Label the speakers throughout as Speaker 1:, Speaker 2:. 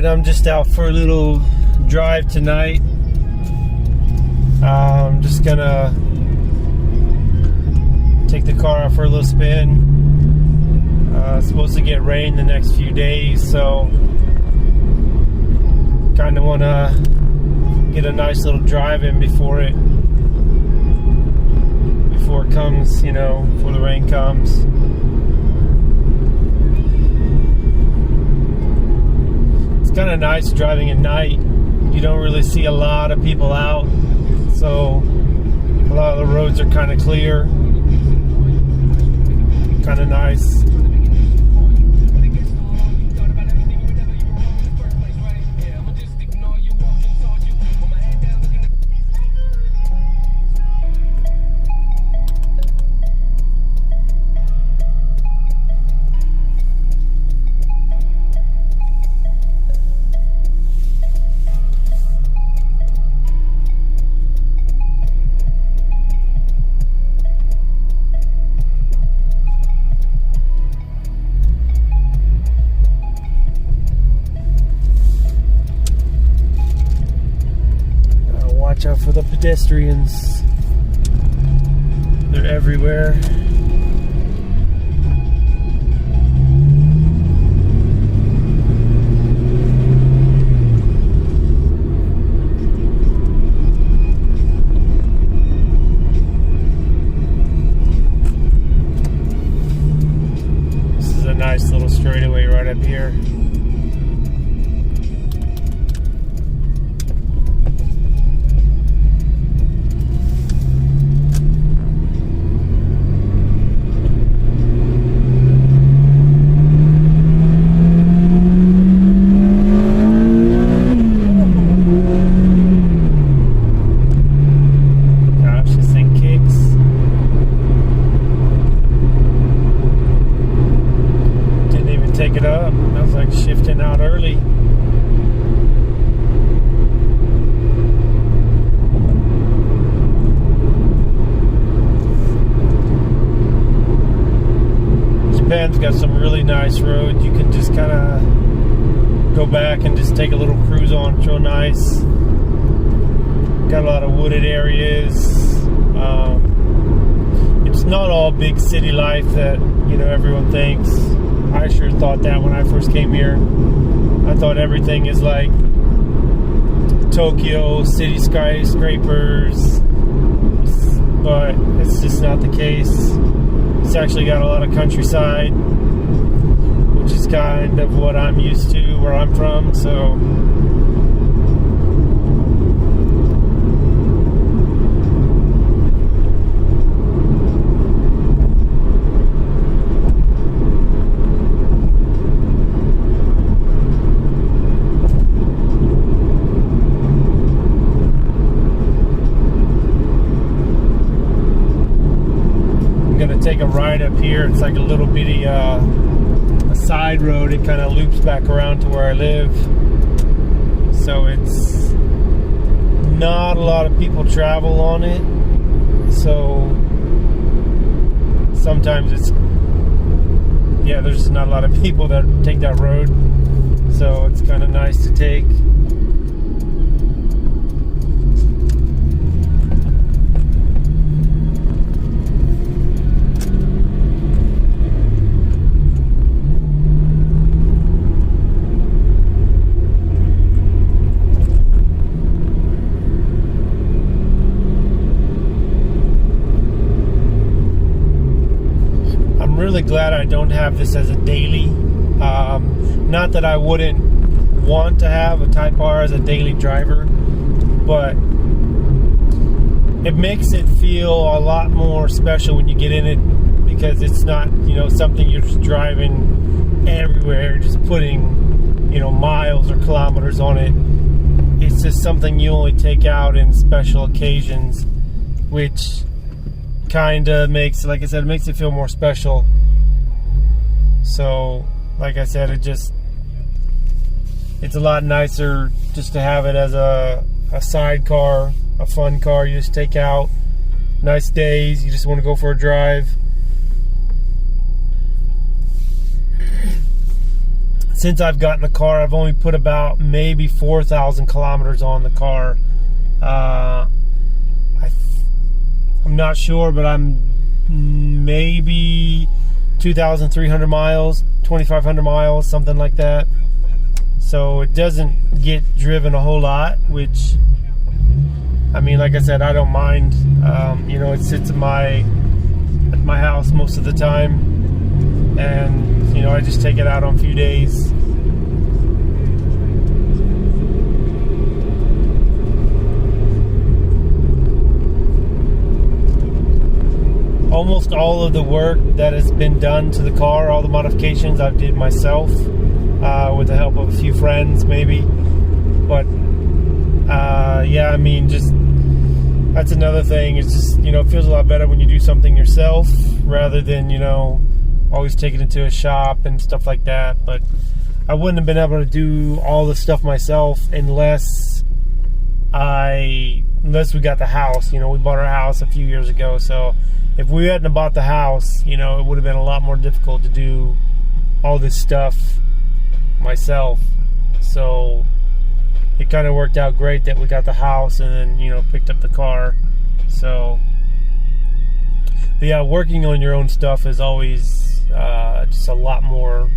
Speaker 1: Alright, I'm just out for a little drive tonight. I'm just gonna take the car out for a little spin. It's supposed to get rain the next few days, so kind of want to get a nice little drive in before it comes, before the rain comes. It's kind of nice driving at night. You don't really see a lot of people out, so a lot of the roads are kind of clear. Kind of nice. Watch out for the pedestrians. They're everywhere. This is a nice little straightaway right up here. Take it up. I was like shifting out early. Japan's got some really nice roads. You can just kind of go back and just take a little cruise on. It's real nice. Got a lot of wooded areas. It's not all big city life that everyone thinks. I sure thought that when I first came here. I thought everything is like Tokyo, city skyscrapers, but it's just not the case. It's actually got a lot of countryside, which is kind of what I'm used to where I'm from, so take a ride up here. It's like a little bitty a side road. It kind of loops back around to where I live, so it's not a lot of people travel on it, so sometimes there's not a lot of people that take that road, so it's kind of nice to take. Really glad I don't have this as a daily. Not that I wouldn't want to have a Type R as a daily driver, but it makes it feel a lot more special when you get in it, because it's not something you're just driving everywhere, just putting miles or kilometers on it. It's just something you only take out in special occasions, which kind of makes, like I said, it makes it feel more special. So, like I said, it's a lot nicer just to have it as a sidecar, a fun car you just take out. Nice days, you just want to go for a drive. since I've gotten the car, I've only put about maybe 4,000 kilometers on the car. I'm not sure, but I'm maybe 2,300 miles, 2,500 miles, something like that. So it doesn't get driven a whole lot, which, I mean, like I said, I don't mind. You know, it sits at my house most of the time, and you know, I just take it out on a few days. Almost all of the work that has been done to the car, all the modifications, I've did myself, with the help of a few friends maybe. But yeah, I mean, just that's another thing. It's just, you know, it feels a lot better when you do something yourself rather than, you know, always taking it to a shop and stuff like that. But I wouldn't have been able to do all the stuff myself unless we got the house. You know, we bought our house a few years ago, so if we hadn't have bought the house, you know, it would have been a lot more difficult to do all this stuff myself. So it kind of worked out great that we got the house and then, you know, picked up the car. So, but yeah, working on your own stuff is always just a lot more.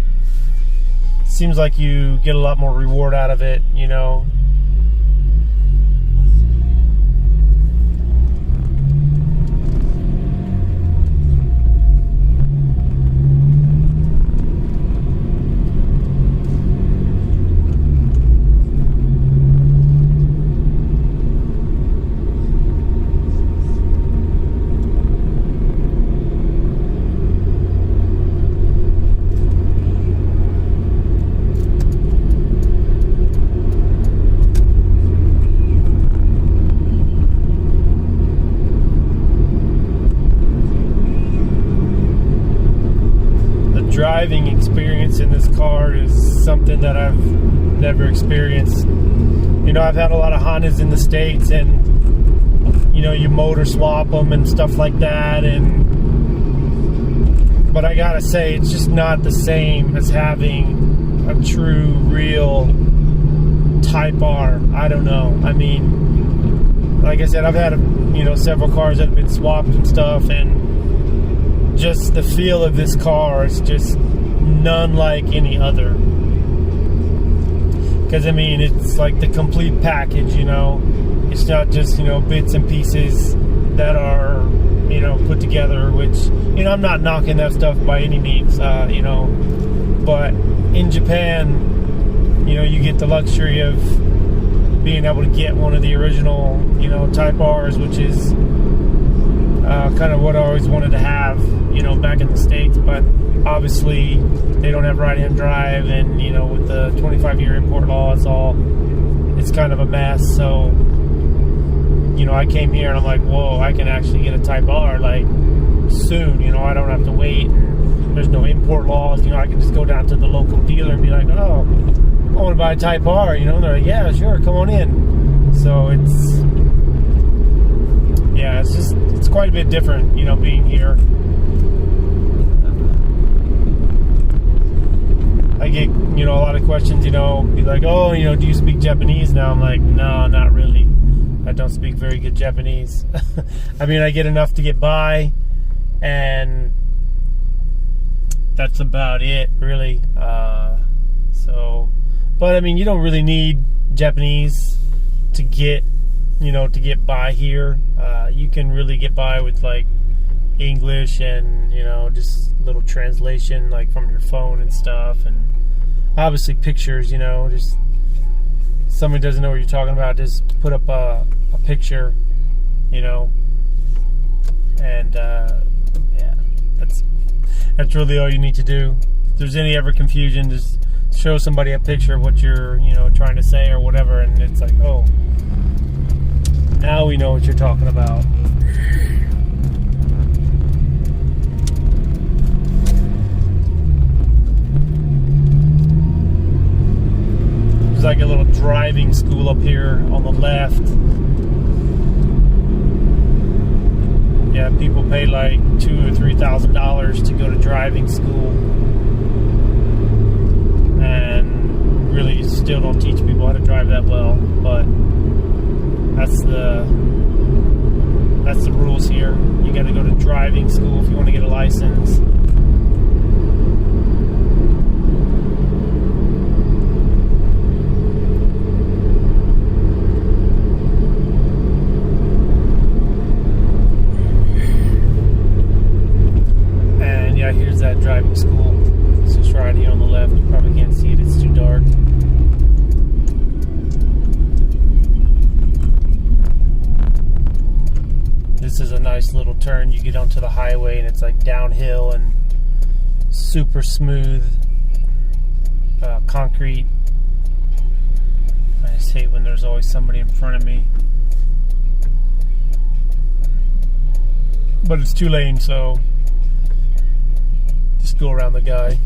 Speaker 1: Seems like you get a lot more reward out of it, you know. Driving experience in this car is something that I've never experienced. You know, I've had a lot of Hondas in the States, and you know, you motor swap them and stuff like that, but I gotta say, it's just not the same as having a true, real Type R. I don't know. I mean, like I said, I've had, you know, several cars that have been swapped and stuff, and just the feel of this car is just none like any other. Because I mean, it's like the complete package, you know. It's not just, you know, bits and pieces that are, you know, put together, which, you know, I'm not knocking that stuff by any means, you know. But in Japan, you know, you get the luxury of being able to get one of the original, you know, Type R's, which is kind of what I always wanted to have, you know, back in the States. But obviously they don't have right-hand drive, and you know, with the 25-year import law, it's kind of a mess. So, you know, I came here and I'm like, whoa, I can actually get a Type R like soon. You know, I don't have to wait, and there's no import laws. You know, I can just go down to the local dealer and be like, oh, I want to buy a Type R, you know, and they're like, yeah, sure, come on in. So it's quite a bit different, you know, being here. I get, you know, a lot of questions, you know, be like, oh, you know, do you speak Japanese now? I'm like, no, not really. I don't speak very good Japanese. I mean, I get enough to get by, and that's about it, really. But I mean, you don't really need Japanese to get, you know, to get by here. You can really get by with like English and, you know, just little translation like from your phone and stuff, and obviously pictures, you know, just somebody doesn't know what you're talking about, just put up a picture, you know, and yeah, that's really all you need to do. If there's any ever confusion, just show somebody a picture of what you're, you know, trying to say or whatever, and it's like, oh, now we know what you're talking about. There's like a little driving school up here on the left. Yeah, people pay like $2,000 or $3,000 to go to driving school, and really still don't teach people how to drive that well, but that's the rules here. You got to go to driving school if you want to get a license. And yeah, here's that driving school. It's just right here on the left. You probably can't see it, it's too dark. This is a nice little turn. You get onto the highway and it's like downhill and super smooth concrete. I just hate when there's always somebody in front of me. But it's 2 lanes, so just go around the guy.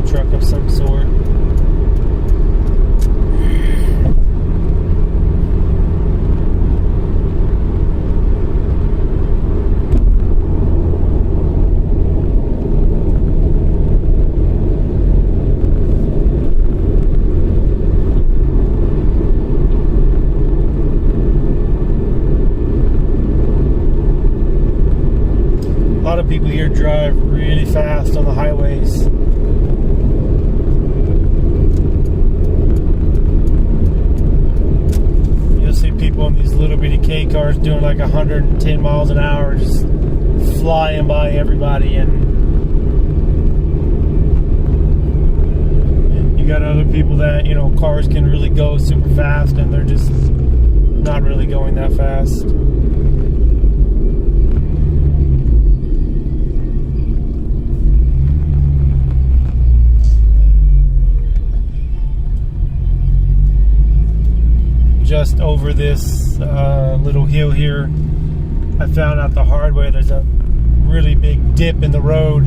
Speaker 1: Truck of some sort. A lot of people here drive really fast on the highways. People in these little bitty K cars doing like 110 miles an hour, just flying by everybody, and you got other people that, you know, cars can really go super fast and they're just not really going that fast. Just over this little hill here, I found out the hard way there's a really big dip in the road,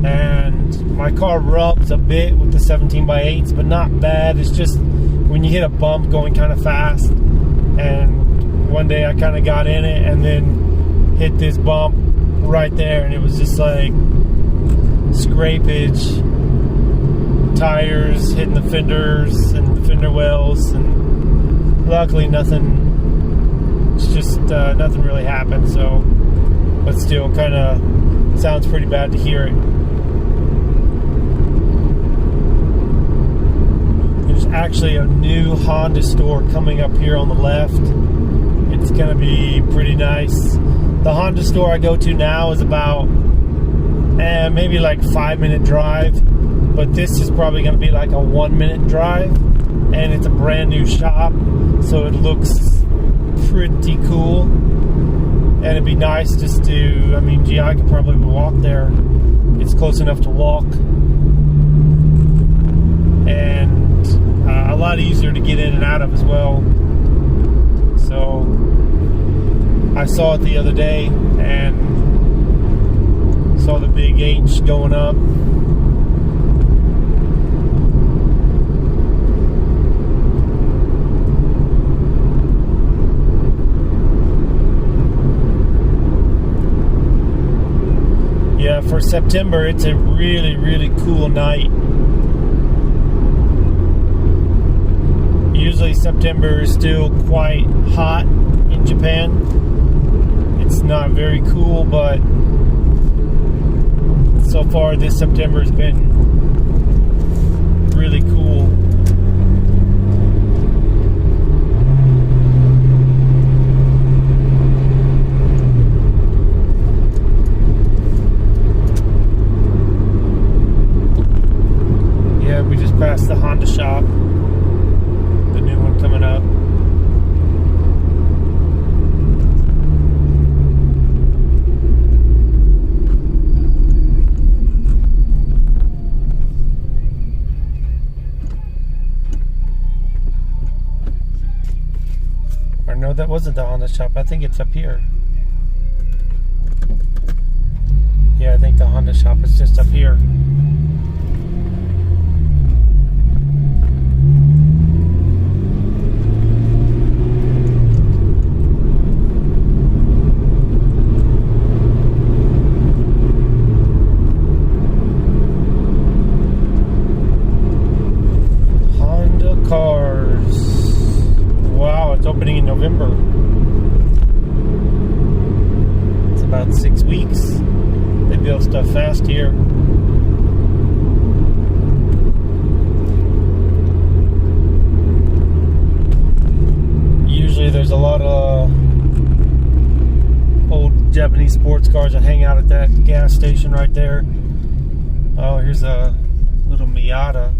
Speaker 1: and my car rubs a bit with the 17x8s, but not bad. It's just when you hit a bump going kind of fast, and one day I kind of got in it and then hit this bump right there, and it was just like scrapage, tires hitting the fenders and the fender wells, and luckily nothing really happened, so, but still kind of sounds pretty bad to hear it. There's actually a new Honda store coming up here on the left. It's going to be pretty nice. The Honda store I go to now is about maybe like 5-minute drive, but this is probably going to be like a 1-minute drive, and it's a brand new shop, so it looks pretty cool. And it'd be nice just to, I mean, gee, I could probably walk there. It's close enough to walk, and a lot easier to get in and out of as well. So I saw it the other day and saw the big H going up. Yeah, for September, it's a really, really cool night. Usually September is still quite hot in Japan. It's not very cool, but so far this September has been really cool. Honda shop. The new one coming up. Or no, that wasn't the Honda shop. I think it's up here. Yeah, I think the Honda shop is just up here. Honda cars. Wow, it's opening in November. It's about 6 weeks. They build stuff fast here. Usually there's a lot of old Japanese sports cars that hang out at that gas station right there. Oh, here's a little Miata.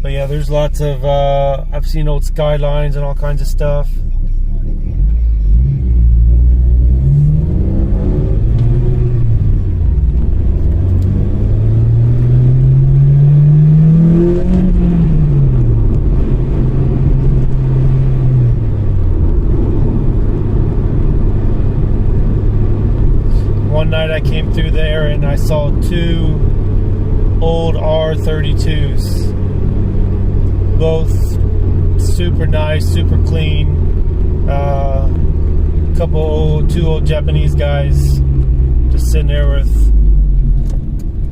Speaker 1: But yeah, there's lots of, I've seen old Skylines and all kinds of stuff. One night I came through there and I saw 2 old R32s. Both super nice, super clean. Two old Japanese guys just sitting there with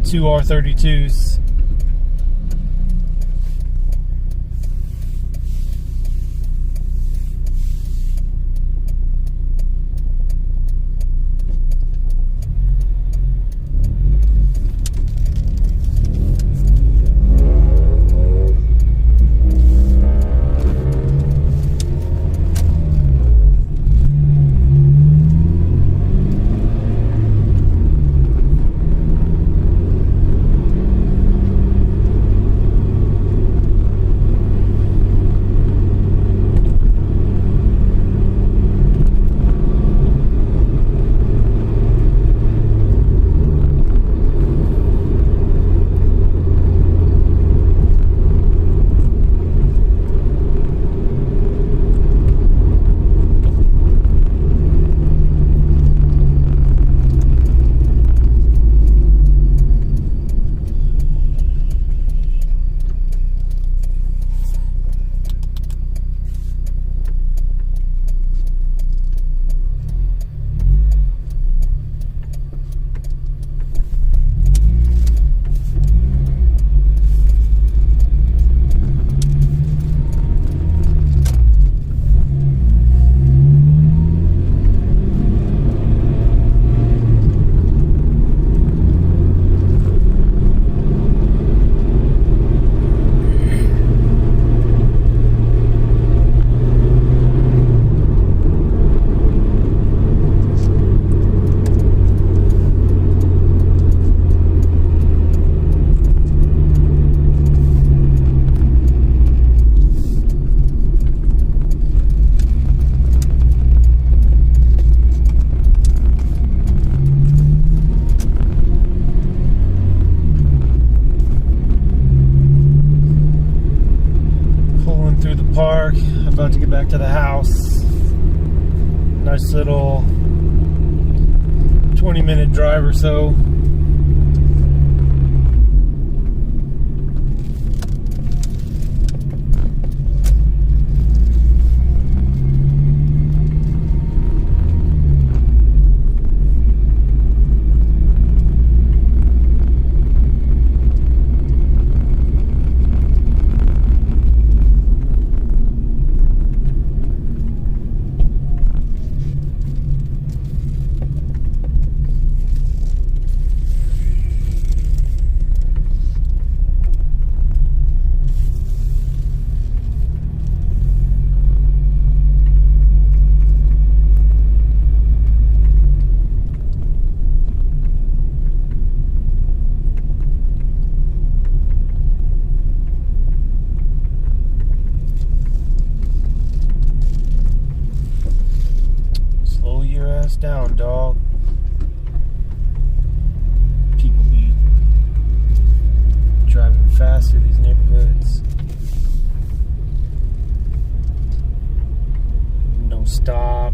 Speaker 1: 2 R32s. Park. I'm about to get back to the house. Nice little 20-minute drive or so. down, dog. People be driving fast through these neighborhoods. Don't stop.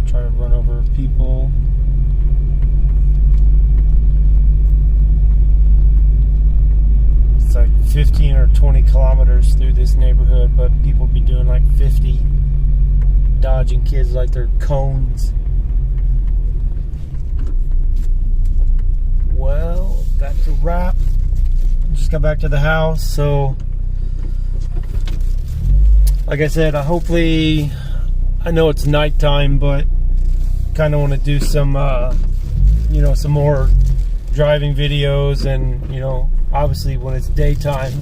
Speaker 1: Try to run over people. It's like 15 or 20 kilometers through this neighborhood, but people be doing like 50, dodging kids like they're cones. Well, that's a wrap. Just got back to the house, so like I said, I know it's nighttime, but kind of want to do some some more driving videos, and obviously when it's daytime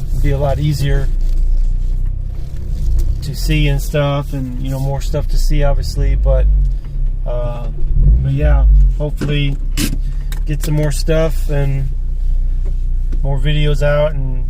Speaker 1: it'll be a lot easier to see and stuff, and more stuff to see obviously, but yeah, hopefully get some more stuff and more videos out, and